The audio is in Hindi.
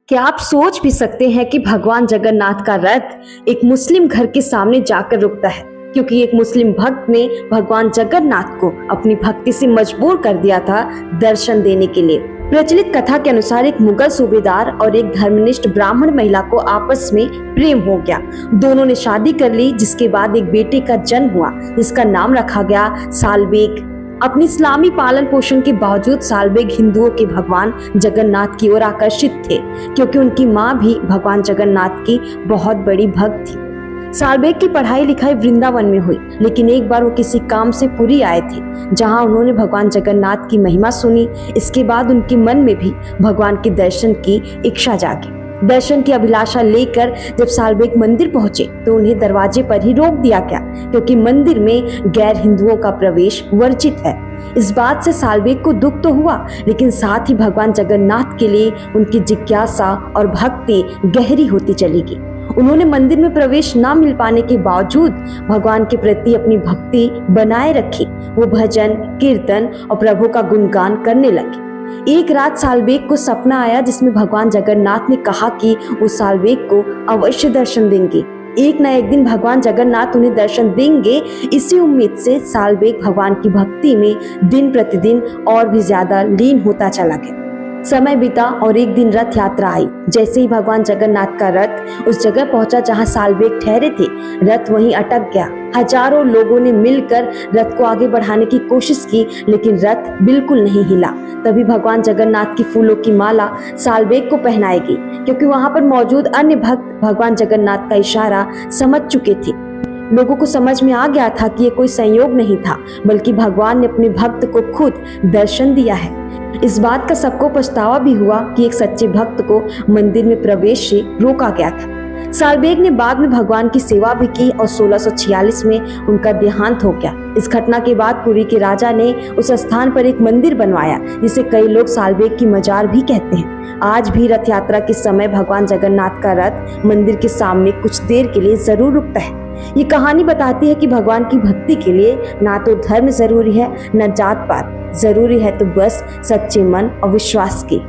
क्या आप सोच भी सकते हैं कि भगवान जगन्नाथ का रथ एक मुस्लिम घर के सामने जाकर रुकता है, क्योंकि एक मुस्लिम भक्त ने भगवान जगन्नाथ को अपनी भक्ति से मजबूर कर दिया था दर्शन देने के लिए। प्रचलित कथा के अनुसार एक मुगल सूबेदार और एक धर्मनिष्ठ ब्राह्मण महिला को आपस में प्रेम हो गया। दोनों ने शादी कर ली, जिसके बाद एक बेटे का जन्म हुआ, जिसका नाम रखा गया सालबेग। अपनी इस्लामी पालन पोषण के बावजूद सालबेग हिंदुओं के भगवान जगन्नाथ की ओर आकर्षित थे, क्योंकि उनकी मां भी भगवान जगन्नाथ की बहुत बड़ी भक्त थी। सालबेग की पढ़ाई लिखाई वृंदावन में हुई, लेकिन एक बार वो किसी काम से पुरी आए थे, जहां उन्होंने भगवान जगन्नाथ की महिमा सुनी। इसके बाद उनके मन में भी भगवान के दर्शन की इच्छा जागी। दर्शन की अभिलाषा लेकर जब सालबेग मंदिर पहुंचे तो उन्हें दरवाजे पर ही रोक दिया गया, क्योंकि मंदिर में गैर हिंदुओं का प्रवेश वर्जित है। इस बात से सालबेग को दुख तो हुआ, लेकिन साथ ही भगवान जगन्नाथ के लिए उनकी जिज्ञासा और भक्ति गहरी होती चली गई। उन्होंने मंदिर में प्रवेश न मिल पाने के बावजूद भगवान के प्रति अपनी भक्ति बनाए रखी। वो भजन, कीर्तन और प्रभु का गुणगान करने लगे। एक रात सालबेग को सपना आया, जिसमें भगवान जगन्नाथ ने कहा कि वो सालबेग को अवश्य दर्शन देंगे। एक न एक दिन भगवान जगन्नाथ उन्हें दर्शन देंगे। इसी उम्मीद से सालबेग भगवान की भक्ति में दिन प्रतिदिन और भी ज्यादा लीन होता चला गया। समय बीता और एक दिन रथ यात्रा आई। जैसे ही भगवान जगन्नाथ का रथ उस जगह पहुंचा जहां सालबेग ठहरे थे, रथ वहीं अटक गया। हजारों लोगों ने मिलकर रथ को आगे बढ़ाने की कोशिश की, लेकिन रथ बिल्कुल नहीं हिला। तभी भगवान जगन्नाथ की फूलों की माला सालबेग को पहनाएगी, क्योंकि वहां पर मौजूद अन्य भक्त भगवान जगन्नाथ का इशारा समझ चुके थे। लोगों को समझ में आ गया था कि ये कोई संयोग नहीं था, बल्कि भगवान ने अपने भक्त को खुद दर्शन दिया है। इस बात का सबको पछतावा भी हुआ कि एक सच्चे भक्त को मंदिर में प्रवेश से रोका गया था। सालबेग ने बाद में भगवान की सेवा भी की और 1646 में उनका देहांत हो गया। इस घटना के बाद पुरी के राजा ने उस स्थान पर एक मंदिर बनवाया, जिसे कई लोग सालबेग की मजार भी कहते हैं। आज भी रथ यात्रा के समय भगवान जगन्नाथ का रथ मंदिर के सामने कुछ देर के लिए जरूर रुकता है। ये कहानी बताती है कि भगवान की भक्ति के लिए ना तो धर्म जरूरी है, न जात पात, जरूरी है तो बस सच्चे मन और विश्वास की।